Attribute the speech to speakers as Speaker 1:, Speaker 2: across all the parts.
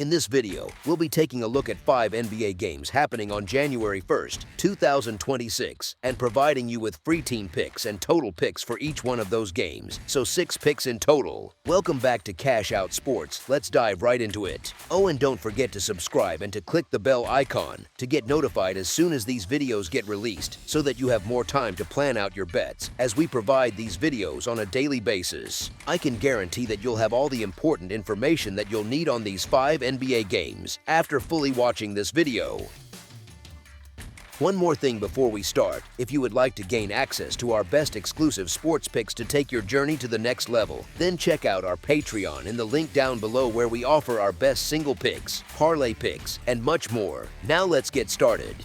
Speaker 1: In this video, we'll be taking a look at 5 NBA games happening on January 1st, 2026, and providing you with free team picks and total picks for each one of those games, so 6 picks in total. Welcome back to Cash Out Sports. Let's dive right into it. Oh, and don't forget to subscribe and to click the bell icon to get notified as soon as these videos get released, so that you have more time to plan out your bets as we provide these videos on a daily basis. I can guarantee that you'll have all the important information that you'll need on these 5 NBA games after fully watching this video. One more thing before we start: if you would like to gain access to our best exclusive sports picks to take your journey to the next level, then check out our Patreon in the link down below, where we offer our best single picks, parlay picks, and much more. Now let's get started.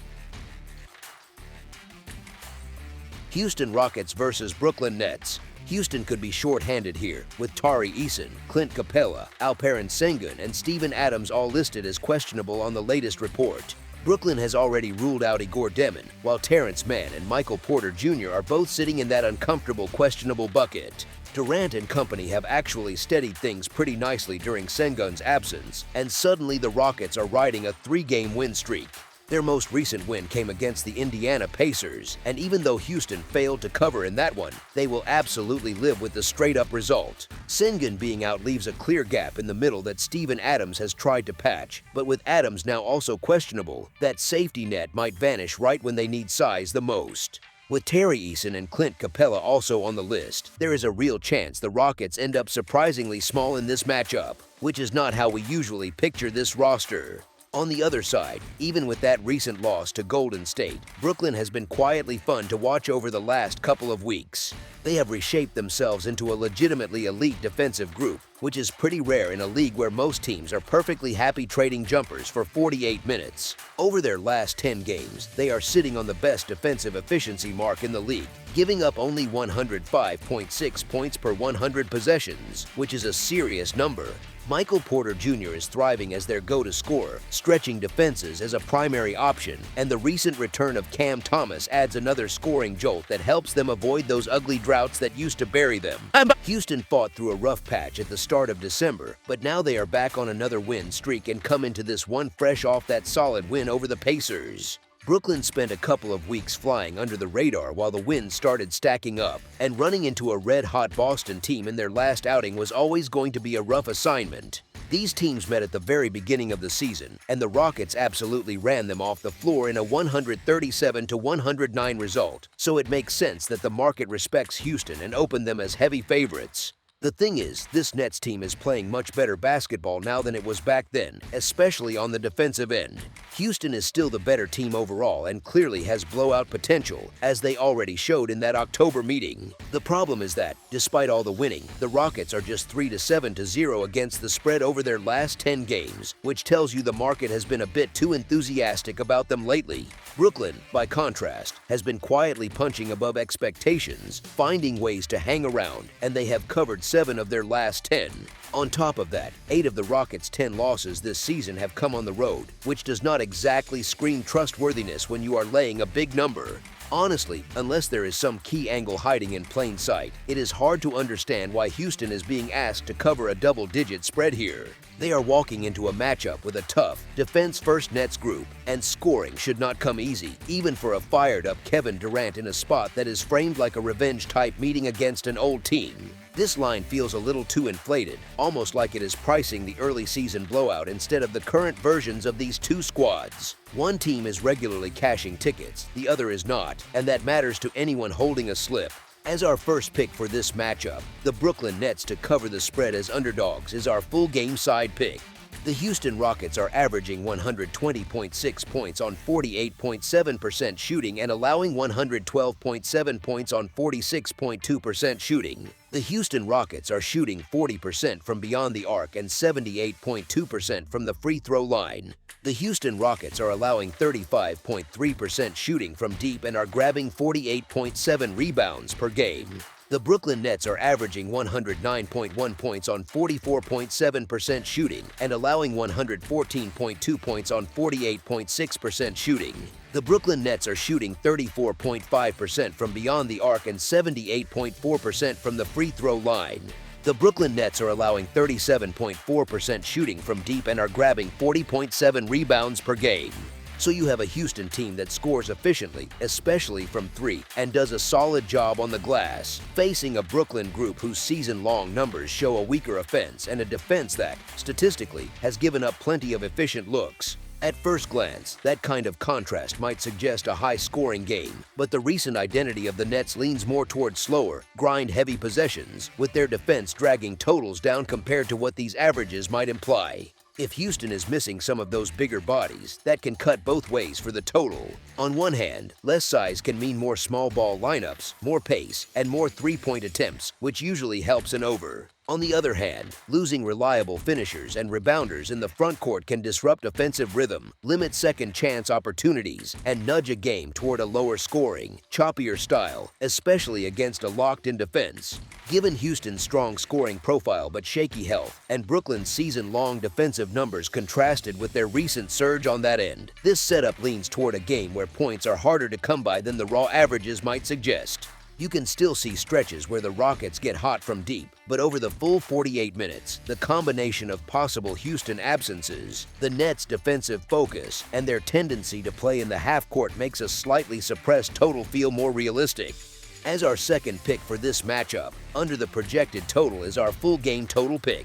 Speaker 1: Houston Rockets versus Brooklyn Nets. Houston could be short-handed here, with Tari Eason, Clint Capella, Alperen Sengun, and Steven Adams all listed as questionable on the latest report. Brooklyn has already ruled out Igor Demon, while Terrence Mann and Michael Porter Jr. are both sitting in that uncomfortable questionable bucket. Durant and company have actually steadied things pretty nicely during Sengun's absence, and suddenly the Rockets are riding a 3-game win streak. Their most recent win came against the Indiana Pacers, and even though Houston failed to cover in that one, they will absolutely live with the straight-up result. Sengun being out leaves a clear gap in the middle that Steven Adams has tried to patch, but with Adams now also questionable, that safety net might vanish right when they need size the most. With Tari Eason and Clint Capella also on the list, there is a real chance the Rockets end up surprisingly small in this matchup, which is not how we usually picture this roster. On the other side, even with that recent loss to Golden State, Brooklyn has been quietly fun to watch over the last couple of weeks. They have reshaped themselves into a legitimately elite defensive group, which is pretty rare in a league where most teams are perfectly happy trading jumpers for 48 minutes. Over their last 10 games, they are sitting on the best defensive efficiency mark in the league, giving up only 105.6 points per 100 possessions, which is a serious number. Michael Porter Jr. is thriving as their go-to scorer, stretching defenses as a primary option, and the recent return of Cam Thomas adds another scoring jolt that helps them avoid those ugly droughts that used to bury them. Houston fought through a rough patch at the start of December, but now they are back on another win streak and come into this one fresh off that solid win over the Pacers. Brooklyn spent a couple of weeks flying under the radar while the wins started stacking up, and running into a red-hot Boston team in their last outing was always going to be a rough assignment. These teams met at the very beginning of the season, and the Rockets absolutely ran them off the floor in a 137-109 result, so it makes sense that the market respects Houston and opened them as heavy favorites. The thing is, this Nets team is playing much better basketball now than it was back then, especially on the defensive end. Houston is still the better team overall and clearly has blowout potential, as they already showed in that October meeting. The problem is that, despite all the winning, the Rockets are just 3-7-0 against the spread over their last 10 games, which tells you the market has been a bit too enthusiastic about them lately. Brooklyn, by contrast, has been quietly punching above expectations, finding ways to hang around, and they have covered 7 of their last 10. On top of that, 8 of the Rockets' 10 losses this season have come on the road, which does not exactly scream trustworthiness when you are laying a big number. Honestly, unless there is some key angle hiding in plain sight, it is hard to understand why Houston is being asked to cover a double-digit spread here. They are walking into a matchup with a tough, defense-first Nets group, and scoring should not come easy, even for a fired-up Kevin Durant in a spot that is framed like a revenge-type meeting against an old team. This line feels a little too inflated, almost like it is pricing the early season blowout instead of the current versions of these two squads. One team is regularly cashing tickets, the other is not, and that matters to anyone holding a slip. As our first pick for this matchup, the Brooklyn Nets to cover the spread as underdogs is our full game side pick. The Houston Rockets are averaging 120.6 points on 48.7% shooting and allowing 112.7 points on 46.2% shooting. The Houston Rockets are shooting 40% from beyond the arc and 78.2% from the free throw line. The Houston Rockets are allowing 35.3% shooting from deep and are grabbing 48.7 rebounds per game. The Brooklyn Nets are averaging 109.1 points on 44.7% shooting and allowing 114.2 points on 48.6% shooting. The Brooklyn Nets are shooting 34.5% from beyond the arc and 78.4% from the free throw line. The Brooklyn Nets are allowing 37.4% shooting from deep and are grabbing 40.7 rebounds per game. So you have a Houston team that scores efficiently, especially from three, and does a solid job on the glass, facing a Brooklyn group whose season-long numbers show a weaker offense and a defense that, statistically, has given up plenty of efficient looks. At first glance, that kind of contrast might suggest a high-scoring game, but the recent identity of the Nets leans more toward slower, grind-heavy possessions, with their defense dragging totals down compared to what these averages might imply. If Houston is missing some of those bigger bodies, that can cut both ways for the total. On one hand, less size can mean more small ball lineups, more pace, and more three-point attempts, which usually helps an over. On the other hand, losing reliable finishers and rebounders in the front court can disrupt offensive rhythm, limit second-chance opportunities, and nudge a game toward a lower scoring, choppier style, especially against a locked-in defense. Given Houston's strong scoring profile but shaky health, and Brooklyn's season-long defensive numbers contrasted with their recent surge on that end, this setup leans toward a game where points are harder to come by than the raw averages might suggest. You can still see stretches where the Rockets get hot from deep, but over the full 48 minutes, the combination of possible Houston absences, the Nets' defensive focus, and their tendency to play in the half-court makes a slightly suppressed total feel more realistic. As our second pick for this matchup, under the projected total is our full game total pick.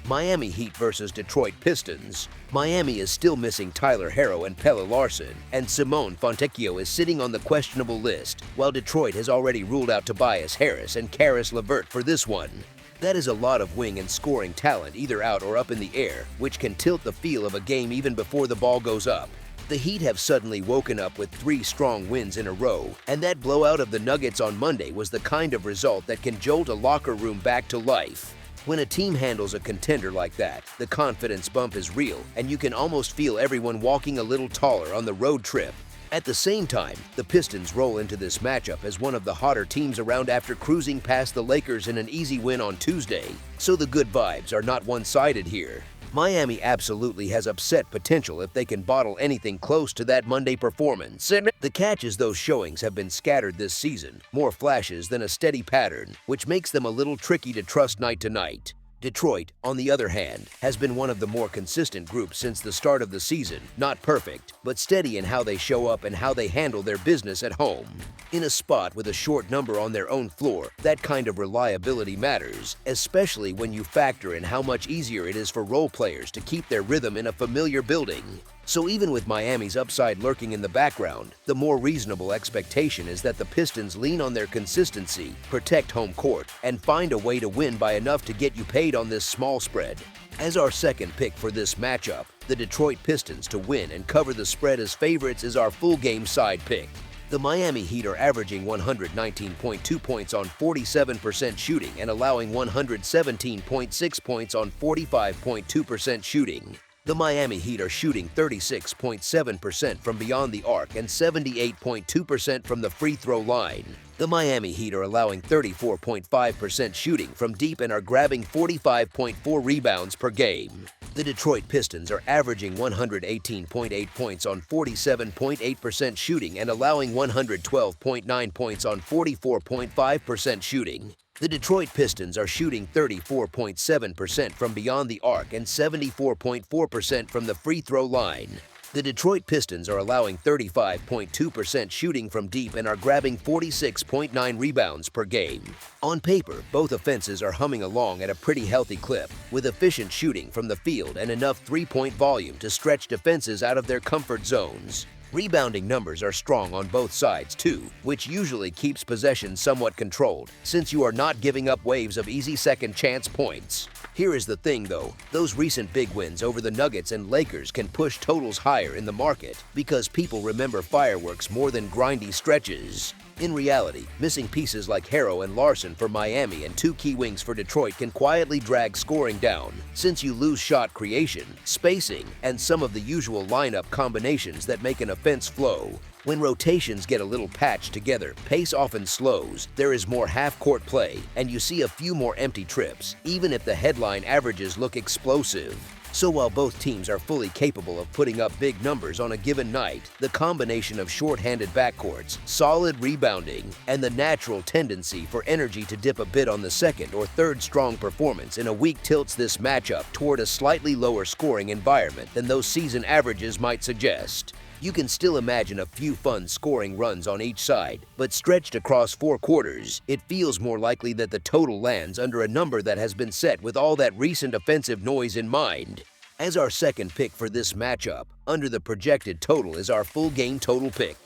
Speaker 1: Miami Heat versus Detroit Pistons. Miami is still missing Tyler Herro and Pelle Larsson, and Simone Fontecchio is sitting on the questionable list, while Detroit has already ruled out Tobias Harris and Karis LeVert for this one. That is a lot of wing and scoring talent either out or up in the air, which can tilt the feel of a game even before the ball goes up. The Heat have suddenly woken up with 3 strong wins in a row, and that blowout of the Nuggets on Monday was the kind of result that can jolt a locker room back to life. When a team handles a contender like that, the confidence bump is real, and you can almost feel everyone walking a little taller on the road trip. At the same time, the Pistons roll into this matchup as one of the hotter teams around after cruising past the Lakers in an easy win on Tuesday, so the good vibes are not one-sided here. Miami absolutely has upset potential if they can bottle anything close to that Monday performance. The catch is those showings have been scattered this season, more flashes than a steady pattern, which makes them a little tricky to trust night to night. Detroit, on the other hand, has been one of the more consistent groups since the start of the season, not perfect, but steady in how they show up and how they handle their business at home. In a spot with a short number on their own floor, that kind of reliability matters, especially when you factor in how much easier it is for role players to keep their rhythm in a familiar building. So even with Miami's upside lurking in the background, the more reasonable expectation is that the Pistons lean on their consistency, protect home court, and find a way to win by enough to get you paid on this small spread. As our second pick for this matchup, the Detroit Pistons to win and cover the spread as favorites is our full game side pick. The Miami Heat are averaging 119.2 points on 47% shooting and allowing 117.6 points on 45.2% shooting. The Miami Heat are shooting 36.7% from beyond the arc and 78.2% from the free throw line. The Miami Heat are allowing 34.5% shooting from deep and are grabbing 45.4 rebounds per game. The Detroit Pistons are averaging 118.8 points on 47.8% shooting and allowing 112.9 points on 44.5% shooting. The Detroit Pistons are shooting 34.7% from beyond the arc and 74.4% from the free throw line. The Detroit Pistons are allowing 35.2% shooting from deep and are grabbing 46.9 rebounds per game. On paper, both offenses are humming along at a pretty healthy clip, with efficient shooting from the field and enough three-point volume to stretch defenses out of their comfort zones. Rebounding numbers are strong on both sides too, which usually keeps possession somewhat controlled, since you are not giving up waves of easy second-chance points. Here is the thing though, those recent big wins over the Nuggets and Lakers can push totals higher in the market because people remember fireworks more than grindy stretches. In reality, missing pieces like Herro and Larsson for Miami and 2 key wings for Detroit can quietly drag scoring down, since you lose shot creation, spacing, and some of the usual lineup combinations that make an offense flow. When rotations get a little patched together, pace often slows, there is more half-court play, and you see a few more empty trips, even if the headline averages look explosive. So while both teams are fully capable of putting up big numbers on a given night, the combination of short-handed backcourts, solid rebounding, and the natural tendency for energy to dip a bit on the second or third strong performance in a week tilts this matchup toward a slightly lower scoring environment than those season averages might suggest. You can still imagine a few fun scoring runs on each side, but stretched across 4 quarters, it feels more likely that the total lands under a number that has been set with all that recent offensive noise in mind. As our second pick for this matchup, under the projected total is our full game total pick.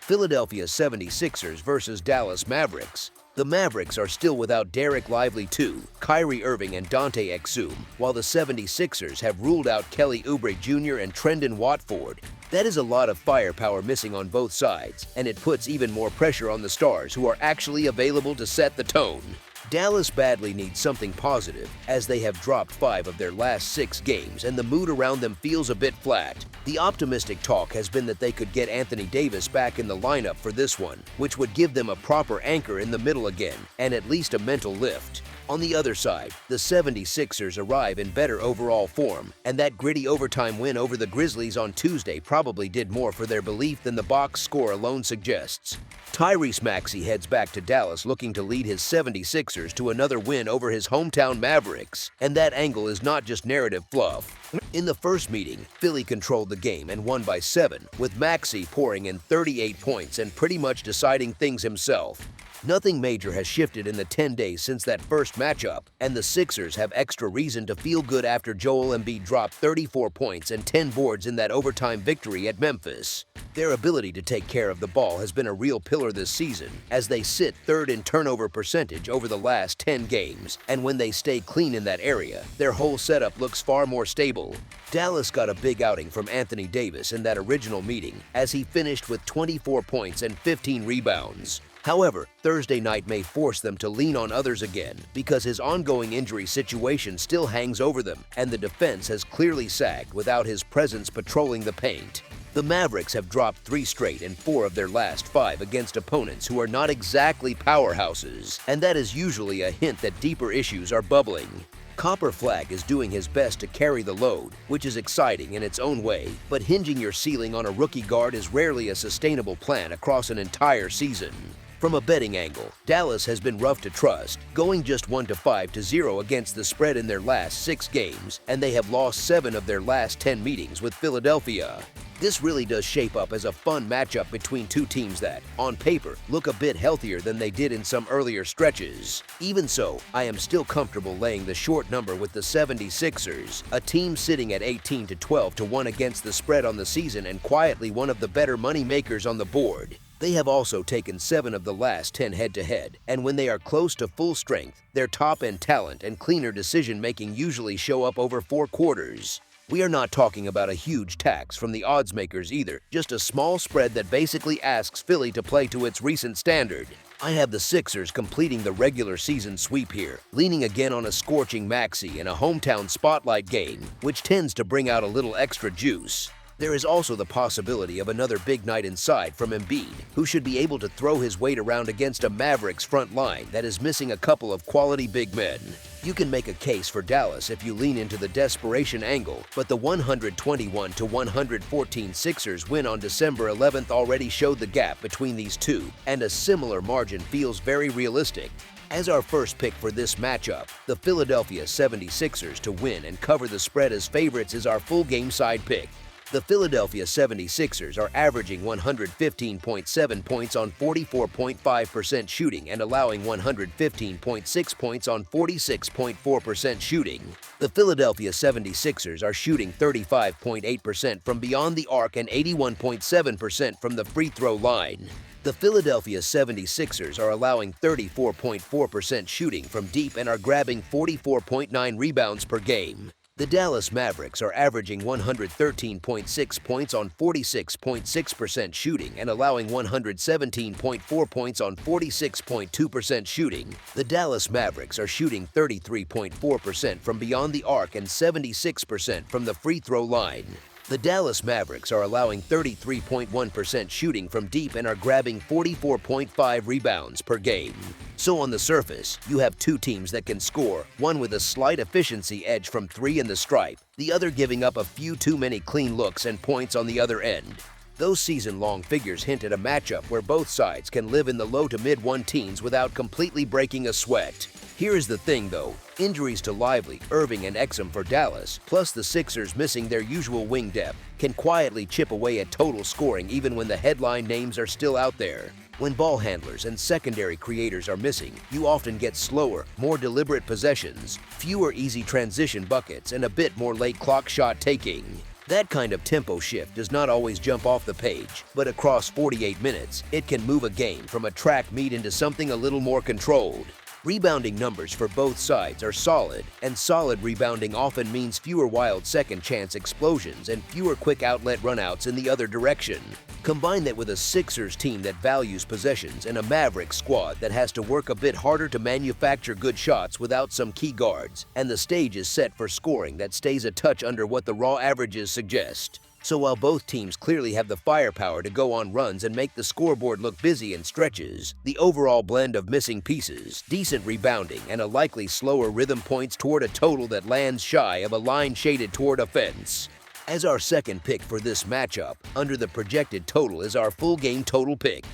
Speaker 1: Philadelphia 76ers versus Dallas Mavericks. The Mavericks are still without Derek Lively II, Kyrie Irving, and Dante Exum, while the 76ers have ruled out Kelly Oubre Jr. and Trendon Watford. That is a lot of firepower missing on both sides, and it puts even more pressure on the stars who are actually available to set the tone. Dallas badly needs something positive, as they have dropped 5 of their last 6 games and the mood around them feels a bit flat. The optimistic talk has been that they could get Anthony Davis back in the lineup for this one, which would give them a proper anchor in the middle again, and at least a mental lift. On the other side, the 76ers arrive in better overall form, and that gritty overtime win over the Grizzlies on Tuesday probably did more for their belief than the box score alone suggests. Tyrese Maxey heads back to Dallas looking to lead his 76ers to another win over his hometown Mavericks, and that angle is not just narrative fluff. In the first meeting, Philly controlled the game and won by 7, with Maxey pouring in 38 points and pretty much deciding things himself. Nothing major has shifted in the 10 days since that first matchup, and the Sixers have extra reason to feel good after Joel Embiid dropped 34 points and 10 boards in that overtime victory at Memphis. Their ability to take care of the ball has been a real pillar this season, as they sit third in turnover percentage over the last 10 games, and when they stay clean in that area, their whole setup looks far more stable. Dallas got a big outing from Anthony Davis in that original meeting, as he finished with 24 points and 15 rebounds. However, Thursday night may force them to lean on others again because his ongoing injury situation still hangs over them, and the defense has clearly sagged without his presence patrolling the paint. The Mavericks have dropped 3 straight in 4 of their last 5 against opponents who are not exactly powerhouses, and that is usually a hint that deeper issues are bubbling. Copper Flag is doing his best to carry the load, which is exciting in its own way, but hinging your ceiling on a rookie guard is rarely a sustainable plan across an entire season. From a betting angle, Dallas has been rough to trust, going just 1-5-0 against the spread in their last 6 games, and they have lost 7 of their last 10 meetings with Philadelphia. This really does shape up as a fun matchup between two teams that, on paper, look a bit healthier than they did in some earlier stretches. Even so, I am still comfortable laying the short number with the 76ers, a team sitting at 18-12-1 against the spread on the season and quietly one of the better money makers on the board. They have also taken 7 of the last 10 head-to-head, and when they are close to full strength, their top-end talent and cleaner decision-making usually show up over 4 quarters. We are not talking about a huge tax from the odds makers either, just a small spread that basically asks Philly to play to its recent standard. I have the Sixers completing the regular season sweep here, leaning again on a scorching Maxey in a hometown spotlight game, which tends to bring out a little extra juice. There is also the possibility of another big night inside from Embiid, who should be able to throw his weight around against a Mavericks front line that is missing a couple of quality big men. You can make a case for Dallas if you lean into the desperation angle, but the 121-114 Sixers win on December 11th already showed the gap between these two, and a similar margin feels very realistic. As our first pick for this matchup, the Philadelphia 76ers to win and cover the spread as favorites is our full game side pick. The Philadelphia 76ers are averaging 115.7 points on 44.5% shooting and allowing 115.6 points on 46.4% shooting. The Philadelphia 76ers are shooting 35.8% from beyond the arc and 81.7% from the free throw line. The Philadelphia 76ers are allowing 34.4% shooting from deep and are grabbing 44.9 rebounds per game. The Dallas Mavericks are averaging 113.6 points on 46.6% shooting and allowing 117.4 points on 46.2% shooting. The Dallas Mavericks are shooting 33.4% from beyond the arc and 76% from the free throw line. The Dallas Mavericks are allowing 33.1% shooting from deep and are grabbing 44.5 rebounds per game. So on the surface, you have two teams that can score, one with a slight efficiency edge from three in the stripe, the other giving up a few too many clean looks and points on the other end. Those season-long figures hint at a matchup where both sides can live in the low to mid-1 without completely breaking a sweat. Here is the thing though, injuries to Lively, Irving, and Exum for Dallas, plus the Sixers missing their usual wing depth, can quietly chip away at total scoring even when the headline names are still out there. When ball handlers and secondary creators are missing, you often get slower, more deliberate possessions, fewer easy transition buckets, and a bit more late clock shot taking. That kind of tempo shift does not always jump off the page, but across 48 minutes, it can move a game from a track meet into something a little more controlled. Rebounding numbers for both sides are solid, and solid rebounding often means fewer wild second-chance explosions and fewer quick outlet runouts in the other direction. Combine that with a Sixers team that values possessions and a Mavericks squad that has to work a bit harder to manufacture good shots without some key guards, and the stage is set for scoring that stays a touch under what the raw averages suggest. So while both teams clearly have the firepower to go on runs and make the scoreboard look busy in stretches, the overall blend of missing pieces, decent rebounding, and a likely slower rhythm points toward a total that lands shy of a line shaded toward offense. As our second pick for this matchup, under the projected total is our full game total pick.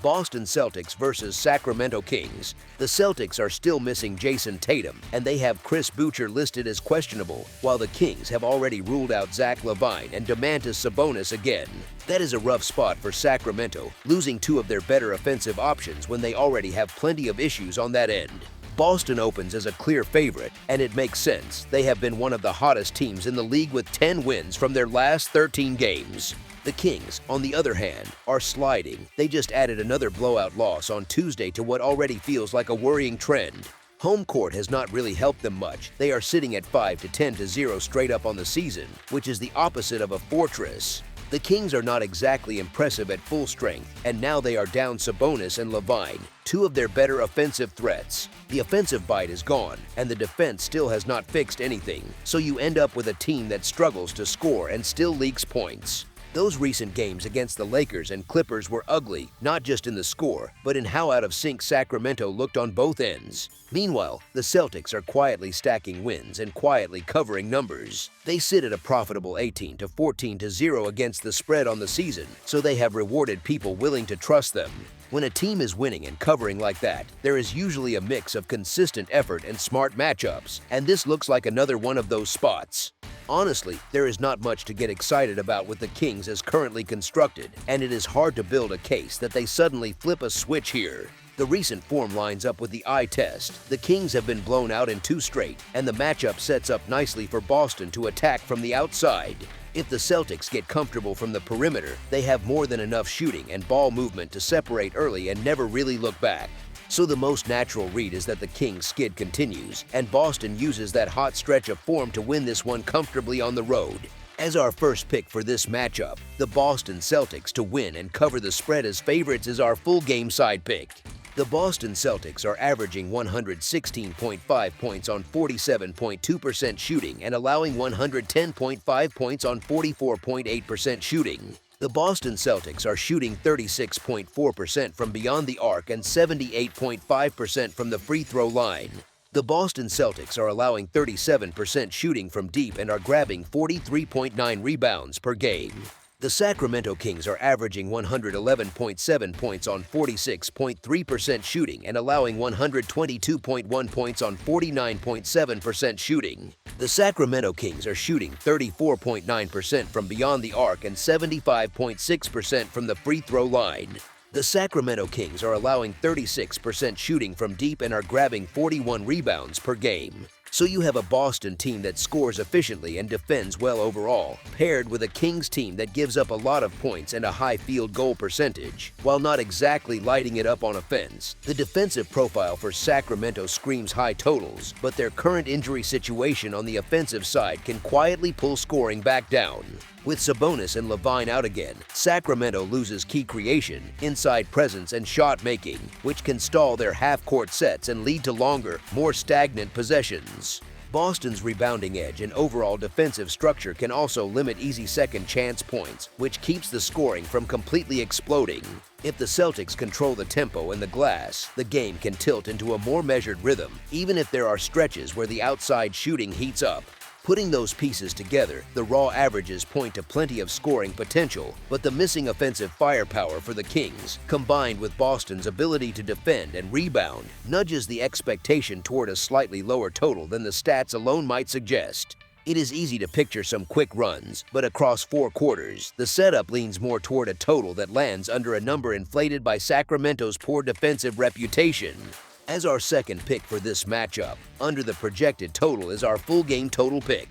Speaker 1: Boston Celtics versus Sacramento Kings. The Celtics are still missing Jason Tatum, and they have Chris Boucher listed as questionable, while the Kings have already ruled out Zach LaVine and Domantas Sabonis again. That is a rough spot for Sacramento, losing two of their better offensive options when they already have plenty of issues on that end. Boston opens as a clear favorite, and it makes sense. They have been one of the hottest teams in the league with 10 wins from their last 13 games. The Kings, on the other hand, are sliding. They just added another blowout loss on Tuesday to what already feels like a worrying trend. Home court has not really helped them much. They are sitting at 5-10-0 straight up on the season, which is the opposite of a fortress. The Kings are not exactly impressive at full strength, and now they are down Sabonis and LaVine, two of their better offensive threats. The offensive bite is gone, and the defense still has not fixed anything, so you end up with a team that struggles to score and still leaks points. Those recent games against the Lakers and Clippers were ugly, not just in the score, but in how out of sync Sacramento looked on both ends. Meanwhile, the Celtics are quietly stacking wins and quietly covering numbers. They sit at a profitable 18-14-0 against the spread on the season, so they have rewarded people willing to trust them. When a team is winning and covering like that, there is usually a mix of consistent effort and smart matchups, and this looks like another one of those spots. Honestly, there is not much to get excited about with the Kings as currently constructed, and it is hard to build a case that they suddenly flip a switch here. The recent form lines up with the eye test. The Kings have been blown out in 2 straight, and the matchup sets up nicely for Boston to attack from the outside. If the Celtics get comfortable from the perimeter, they have more than enough shooting and ball movement to separate early and never really look back. So the most natural read is that the Kings' skid continues, and Boston uses that hot stretch of form to win this one comfortably on the road. As our first pick for this matchup, the Boston Celtics to win and cover the spread as favorites is our full game side pick. The Boston Celtics are averaging 116.5 points on 47.2% shooting and allowing 110.5 points on 44.8% shooting. The Boston Celtics are shooting 36.4% from beyond the arc and 78.5% from the free throw line. The Boston Celtics are allowing 37% shooting from deep and are grabbing 43.9 rebounds per game. The Sacramento Kings are averaging 111.7 points on 46.3% shooting and allowing 122.1 points on 49.7% shooting. The Sacramento Kings are shooting 34.9% from beyond the arc and 75.6% from the free throw line. The Sacramento Kings are allowing 36% shooting from deep and are grabbing 41 rebounds per game. So you have a Boston team that scores efficiently and defends well overall, paired with a Kings team that gives up a lot of points and a high field goal percentage, while not exactly lighting it up on offense. The defensive profile for Sacramento screams high totals, but their current injury situation on the offensive side can quietly pull scoring back down. With Sabonis and LaVine out again, Sacramento loses key creation, inside presence, and shot making, which can stall their half-court sets and lead to longer, more stagnant possessions. Boston's rebounding edge and overall defensive structure can also limit easy second chance points, which keeps the scoring from completely exploding. If the Celtics control the tempo and the glass, the game can tilt into a more measured rhythm, even if there are stretches where the outside shooting heats up. Putting those pieces together, the raw averages point to plenty of scoring potential, but the missing offensive firepower for the Kings, combined with Boston's ability to defend and rebound, nudges the expectation toward a slightly lower total than the stats alone might suggest. It is easy to picture some quick runs, but across 4 quarters, the setup leans more toward a total that lands under a number inflated by Sacramento's poor defensive reputation. As our second pick for this matchup, under the projected total is our full game total pick.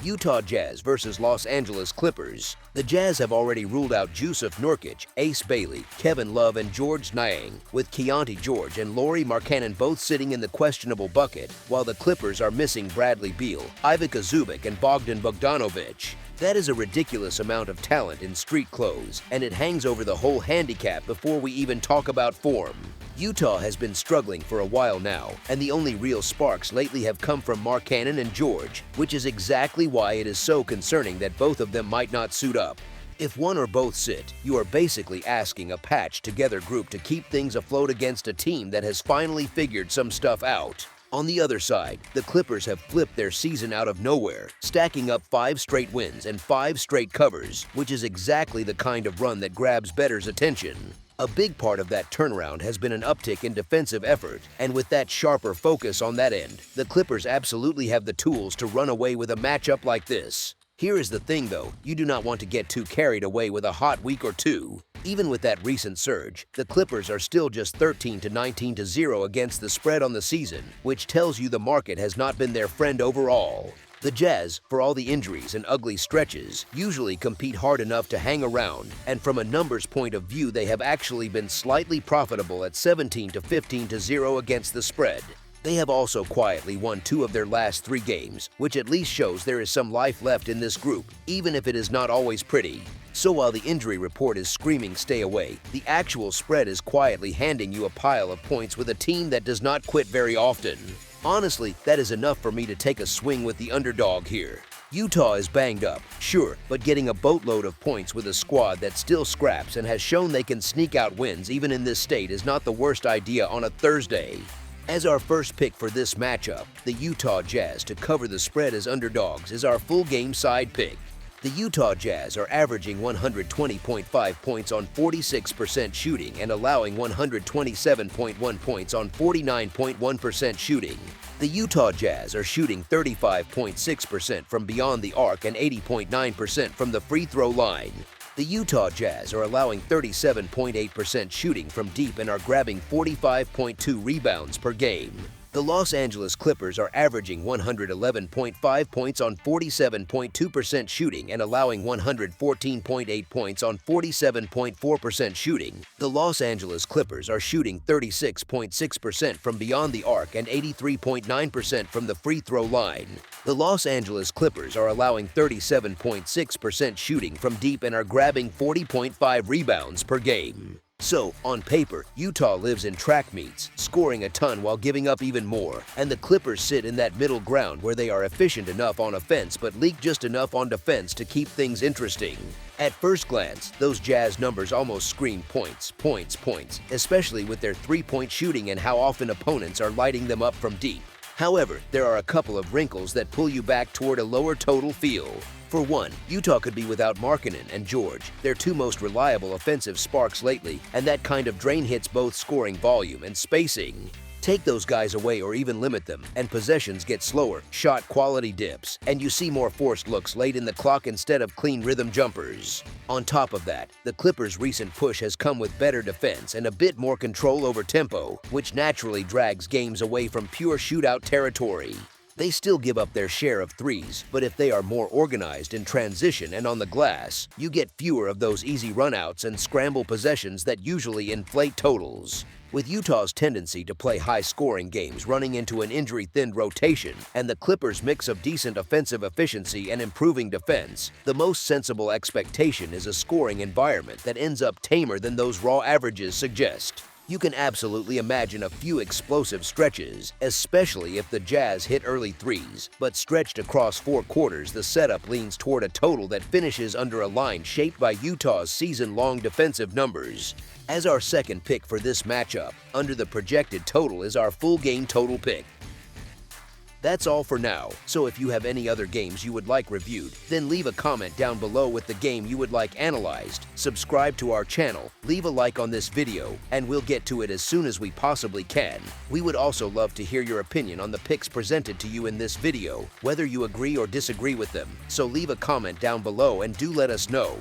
Speaker 1: Utah Jazz versus Los Angeles Clippers. The Jazz have already ruled out Jusuf Nurkic, Ace Bailey, Kevin Love, and George Niang, with Keontae George and Lauri Markkanen both sitting in the questionable bucket, while the Clippers are missing Bradley Beal, Ivica Zubac, and Bogdan Bogdanovic. That is a ridiculous amount of talent in street clothes, and it hangs over the whole handicap before we even talk about form. Utah has been struggling for a while now, and the only real sparks lately have come from Markkanen and George, which is exactly why it is so concerning that both of them might not suit up. If one or both sit, you are basically asking a patched-together group to keep things afloat against a team that has finally figured some stuff out. On the other side, the Clippers have flipped their season out of nowhere, stacking up 5 straight wins and 5 straight covers, which is exactly the kind of run that grabs bettors' attention. A big part of that turnaround has been an uptick in defensive effort, and with that sharper focus on that end, the Clippers absolutely have the tools to run away with a matchup like this. Here is the thing though, you do not want to get too carried away with a hot week or two. Even with that recent surge, the Clippers are still just 13-19-0 against the spread on the season, which tells you the market has not been their friend overall. The Jazz, for all the injuries and ugly stretches, usually compete hard enough to hang around, and from a numbers point of view they have actually been slightly profitable at 17-15-0 against the spread. They have also quietly won 2 of their last 3 games, which at least shows there is some life left in this group, even if it is not always pretty. So while the injury report is screaming stay away, the actual spread is quietly handing you a pile of points with a team that does not quit very often. Honestly, that is enough for me to take a swing with the underdog here. Utah is banged up, sure, but getting a boatload of points with a squad that still scraps and has shown they can sneak out wins even in this state is not the worst idea on a Thursday. As our first pick for this matchup, the Utah Jazz to cover the spread as underdogs is our full game side pick. The Utah Jazz are averaging 120.5 points on 46% shooting and allowing 127.1 points on 49.1% shooting. The Utah Jazz are shooting 35.6% from beyond the arc and 80.9% from the free throw line. The Utah Jazz are allowing 37.8% shooting from deep and are grabbing 45.2 rebounds per game. The Los Angeles Clippers are averaging 111.5 points on 47.2% shooting and allowing 114.8 points on 47.4% shooting. The Los Angeles Clippers are shooting 36.6% from beyond the arc and 83.9% from the free throw line. The Los Angeles Clippers are allowing 37.6% shooting from deep and are grabbing 40.5 rebounds per game. So, on paper, Utah lives in track meets, scoring a ton while giving up even more, and the Clippers sit in that middle ground where they are efficient enough on offense but leak just enough on defense to keep things interesting. At first glance, those Jazz numbers almost scream points, points, points, especially with their three-point shooting and how often opponents are lighting them up from deep. However, there are a couple of wrinkles that pull you back toward a lower total feel. For one, Utah could be without Markkanen and George, their 2 most reliable offensive sparks lately, and that kind of drain hits both scoring volume and spacing. Take those guys away or even limit them, and possessions get slower, shot quality dips, and you see more forced looks late in the clock instead of clean rhythm jumpers. On top of that, the Clippers' recent push has come with better defense and a bit more control over tempo, which naturally drags games away from pure shootout territory. They still give up their share of threes, but if they are more organized in transition and on the glass, you get fewer of those easy runouts and scramble possessions that usually inflate totals. With Utah's tendency to play high-scoring games running into an injury-thinned rotation and the Clippers' mix of decent offensive efficiency and improving defense, the most sensible expectation is a scoring environment that ends up tamer than those raw averages suggest. You can absolutely imagine a few explosive stretches, especially if the Jazz hit early threes, but stretched across 4 quarters, the setup leans toward a total that finishes under a line shaped by Utah's season-long defensive numbers. As our second pick for this matchup, under the projected total is our full game total pick. That's all for now, so if you have any other games you would like reviewed, then leave a comment down below with the game you would like analyzed, subscribe to our channel, leave a like on this video, and we'll get to it as soon as we possibly can. We would also love to hear your opinion on the picks presented to you in this video, whether you agree or disagree with them, so leave a comment down below and do let us know.